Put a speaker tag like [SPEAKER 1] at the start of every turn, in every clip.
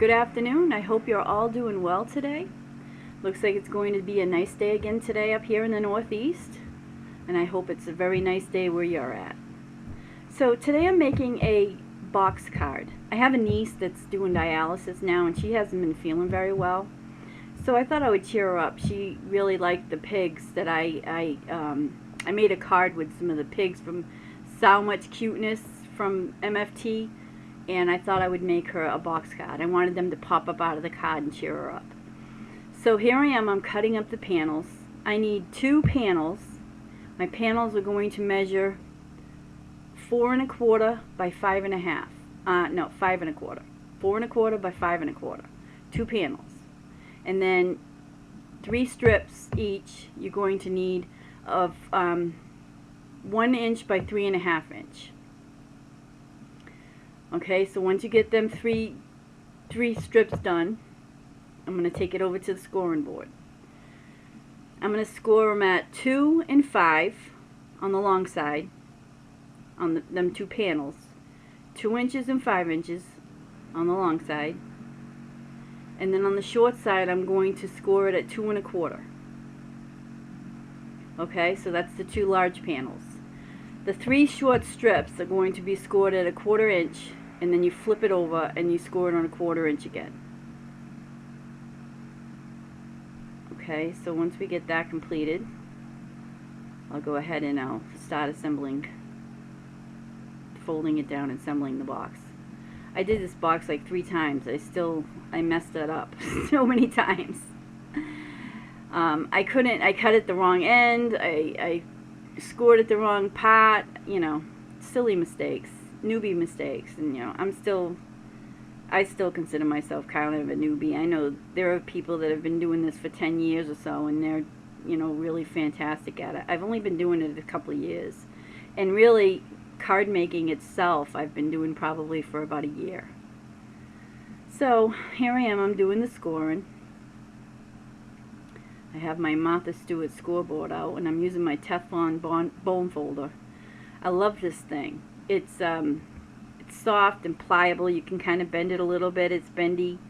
[SPEAKER 1] Good afternoon. I hope you're all doing well today. Looks like it's going to be a nice day again today up here in the Northeast, and I hope it's a very nice day where you're at. So today I'm making a box card. I have a niece that's doing dialysis now, and she hasn't been feeling very well. So I thought I would cheer her up. She really liked the pigs that I made a card with some of the pigs from Sow Much Cuteness from MFT, and I thought I would make her a box card. I wanted them to pop up out of the card and cheer her up. So here I am, I'm cutting up the panels. I need 2 panels. My panels are going to measure 4 1/4 by 5 1/2. No, 5 1/4. 4 1/4 by 5 1/4. 2 panels. And then 3 strips each you're going to need of 1 inch by 3 1/2 inch. Okay, so once you get them three strips done, I'm going to take it over to the scoring board. I'm going to score them at 2 and 5 on the long side, on them 2 panels. 2 inches and 5 inches on the long side. And then on the short side, I'm going to score it at 2 1/4. Okay, so that's the 2 large panels. The 3 short strips are going to be scored at 1/4 inch, and then you flip it over and you score it on 1/4 inch again. Okay, so once we get that completed, I'll go ahead and I'll start assembling, folding it down and assembling the box. I did this box like 3 times. I messed that up so many times. I cut it the wrong end, I scored it the wrong part, you know, silly mistakes, newbie mistakes, and you know, I still consider myself kind of a newbie. I know there are people that have been doing this for 10 years or so, and they're, you know, really fantastic at it. I've only been doing it a couple of years, and really, card making itself I've been doing probably for about a year. So here I am, I'm doing the scoring. I have my Martha Stewart scoreboard out, and I'm using my Teflon bone folder. I love this thing. It's soft and pliable. You can kind of bend it a little bit. It's bendy,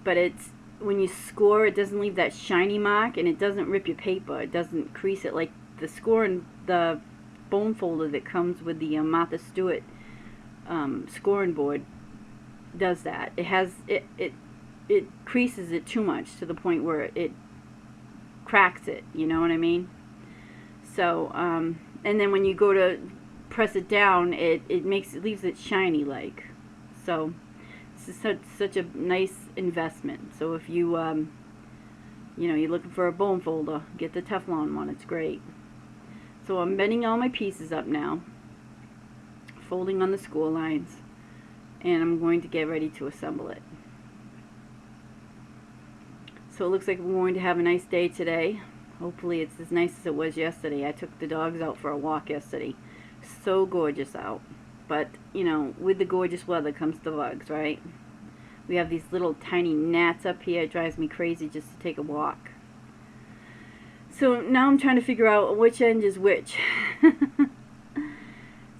[SPEAKER 1] but it's, when you score, it doesn't leave that shiny mark, and it doesn't rip your paper. It doesn't crease it like the scoring, the bone folder that comes with the Martha Stewart scoring board does that. It has it creases it too much to the point where it cracks it, you know what I mean? So and then when you go to press it down, it leaves it shiny like. So this is such a nice investment. So if you you know, you're looking for a bone folder, get the Teflon one. It's great. So I'm bending all my pieces up now, folding on the score lines, and I'm going to get ready to assemble it. So it looks like we're going to have a nice day today. Hopefully it's as nice as it was yesterday. I took the dogs out for a walk yesterday. So gorgeous out. But, you know, with the gorgeous weather comes the bugs, right? We have these little tiny gnats up here. It drives me crazy just to take a walk. So now I'm trying to figure out which end is which.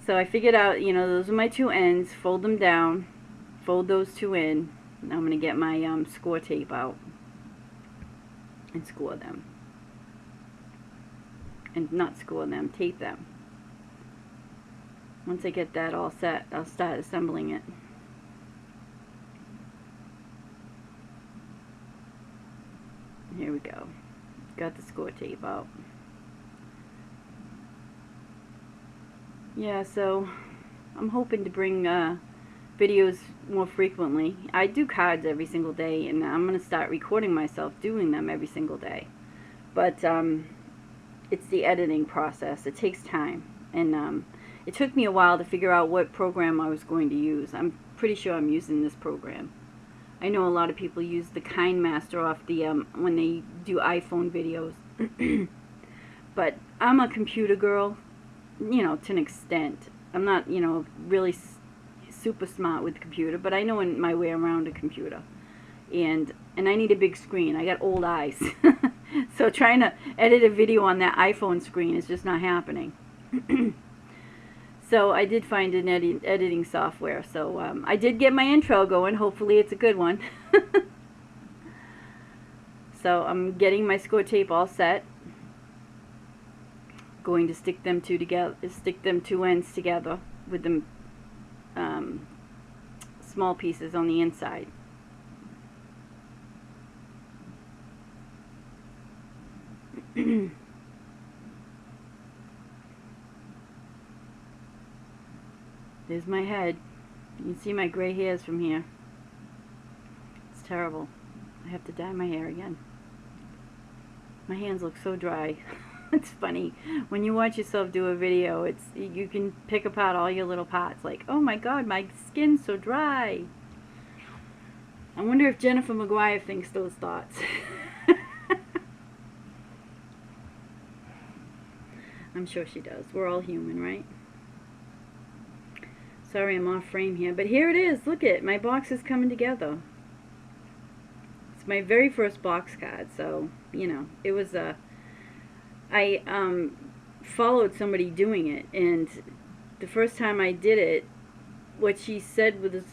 [SPEAKER 1] So I figured out, you know, those are my 2 ends. Fold them down. Fold those 2 in. Now I'm going to get my score tape out and score them. And not score them, tape them. Once I get that all set, I'll start assembling it. Here we go. Got the score tape out. Yeah, so I'm hoping to bring videos more frequently. I do cards every single day, and I'm going to start recording myself doing them every single day. But it's the editing process. It takes time, and it took me a while to figure out what program I was going to use. I'm pretty sure I'm using this program. I know a lot of people use the KindMaster off the when they do iPhone videos. But I'm a computer girl, you know, to an extent. I'm not, you know, really super smart with the computer, but I know my way around a computer. And I need a big screen. I got old eyes. So trying to edit a video on that iPhone screen is just not happening. So I did find an editing software. So I did get my intro going. Hopefully it's a good one. So I'm getting my score tape all set. Going to stick them two ends together with the small pieces on the inside. There's my head. You can see my gray hairs from here. It's terrible. I have to dye my hair again. My hands look so dry. It's funny. When you watch yourself do a video, you can pick apart all your little parts. Like, oh my god, my skin's so dry. I wonder if Jennifer McGuire thinks those thoughts. I'm sure she does. We're all human, right? Sorry I'm off frame here, but here it is. Look it, my box is coming together. It's my very first box card, so, you know, it was I followed somebody doing it, and the first time I did it, what she said was,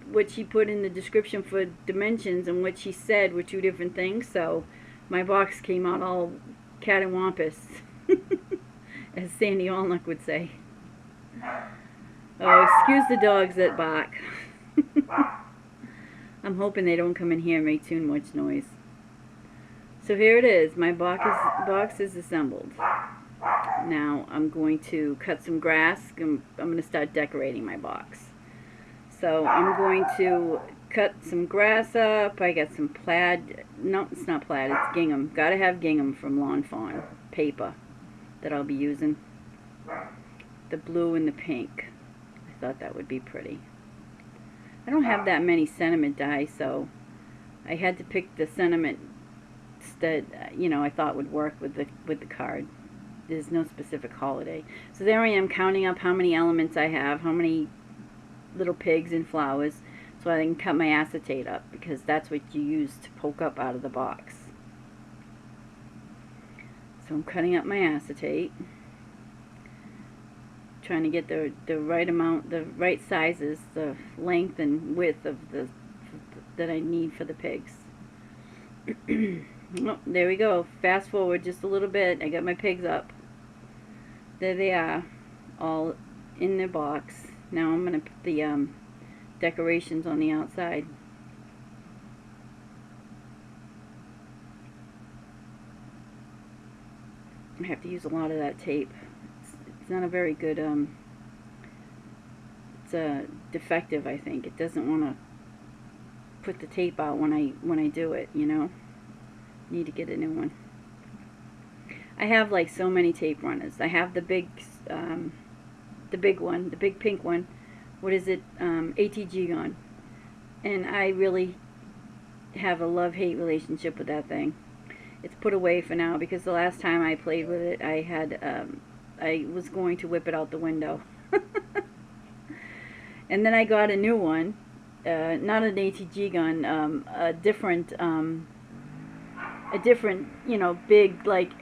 [SPEAKER 1] what she put in the description for dimensions and what she said were two different things, so my box came out all cattywampus, as Sandy Allnuck would say. Oh, excuse the dogs that bark. I'm hoping they don't come in here and make too much noise. So here it is. My box is assembled. Now I'm going to cut some grass. I'm going to start decorating my box. So I'm going to cut some grass up. I got some plaid. No, it's not plaid. It's gingham. Gotta have gingham from Lawn Fawn paper that I'll be using. The blue and the pink. I thought that would be pretty. I don't have that many sentiment dyes, so I had to pick the sentiment that you know I thought would work with the card. There's no specific holiday. So there I am counting up how many elements I have, how many little pigs and flowers, so I can cut my acetate up, because that's what you use to poke up out of the box. So I'm cutting up my acetate, trying to get the right amount, the right sizes, the length and width of that I need for the pigs. Oh, there we go. Fast forward just a little bit. I got my pigs up. There they are, all in their box. Now I'm going to put the decorations on the outside. I have to use a lot of that tape. It's not a very good, it's defective, I think. It doesn't want to put the tape out when I do it, you know. Need to get a new one. I have like so many tape runners. I have the big one, the big pink one. What is it? ATG gun. And I really have a love-hate relationship with that thing. It's put away for now, because the last time I played with it, I had I was going to whip it out the window. And then I got a new one, not an ATG gun, a different, you know, big, like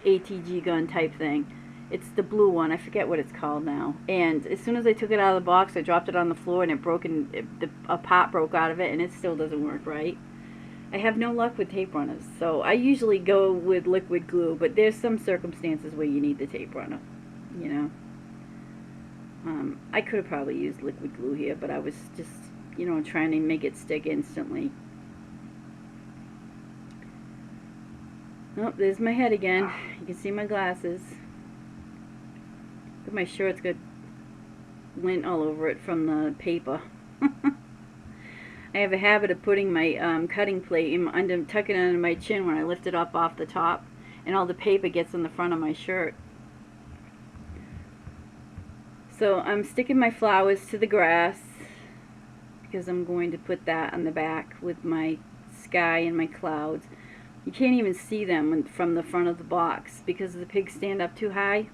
[SPEAKER 1] ATG gun type thing. It's the blue one. I forget what it's called now. And as soon as I took it out of the box, I dropped it on the floor, and it broke, and a pop broke out of it, and it still doesn't work right. I have no luck with tape runners, so I usually go with liquid glue, but there's some circumstances where you need the tape runner, you know. I could have probably used liquid glue here, but I was just, you know, trying to make it stick instantly. Oh, there's my head again. You can see my glasses. Look, my shirt's got lint all over it from the paper. I have a habit of putting my cutting plate tucking it under my chin when I lift it up off the top, and all the paper gets on the front of my shirt. So I'm sticking my flowers to the grass, because I'm going to put that on the back with my sky and my clouds. You can't even see them from the front of the box because the pigs stand up too high.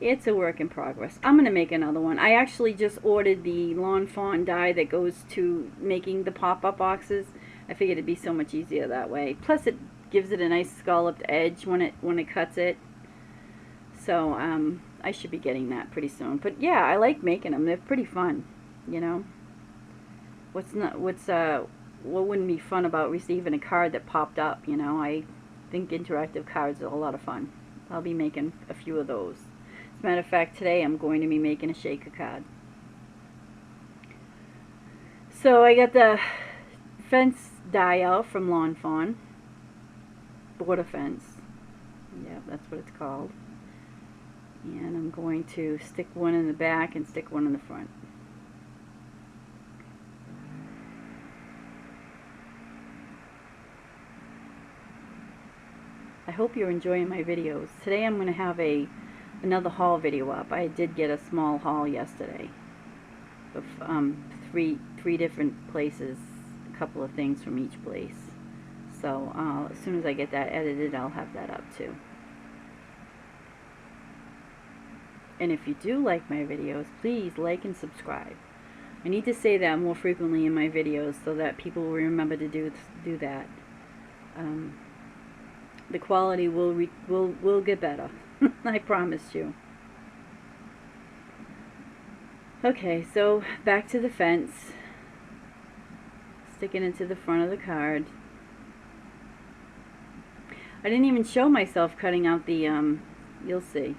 [SPEAKER 1] It's a work in progress. I'm going to make another one. I actually just ordered the Lawn Fawn die that goes to making the pop-up boxes. I figured it'd be so much easier that way. Plus it gives it a nice scalloped edge when it cuts it. So I should be getting that pretty soon. But yeah, I like making them. They're pretty fun, you know. What wouldn't be fun about receiving a card that popped up, you know? I think interactive cards are a lot of fun. I'll be making a few of those. As a matter of fact, today I'm going to be making a shaker card. So I got the fence die out from Lawn Fawn. Border fence. Yeah, that's what it's called. And I'm going to stick one in the back and stick one in the front. I hope you're enjoying my videos. Today I'm going to have another haul video up. I did get a small haul yesterday of three different places, a couple of things from each place. So as soon as I get that edited, I'll have that up too. And if you do like my videos, please like and subscribe. I need to say that more frequently in my videos so that people will remember to do that. The quality will get better. I promise you. Okay, so back to the fence. Sticking it to the front of the card. I didn't even show myself cutting out the, you'll see.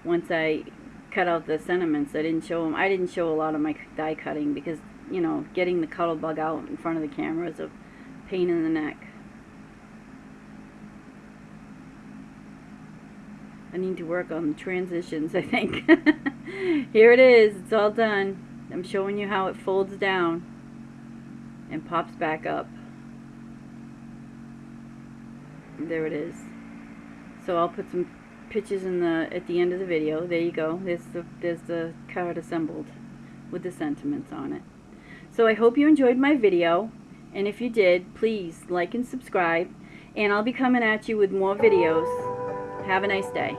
[SPEAKER 1] Once I cut out the sentiments, I didn't show them. I didn't show a lot of my die cutting because, you know, getting the cuddle bug out in front of the camera is a pain in the neck. I need to work on the transitions, I think. Here it is. It's all done. I'm showing you how it folds down and pops back up. There it is. So I'll put some pictures at the end of the video. There you go. There's the card assembled with the sentiments on it. So I hope you enjoyed my video, and if you did, please like and subscribe, and I'll be coming at you with more videos. Have a nice day.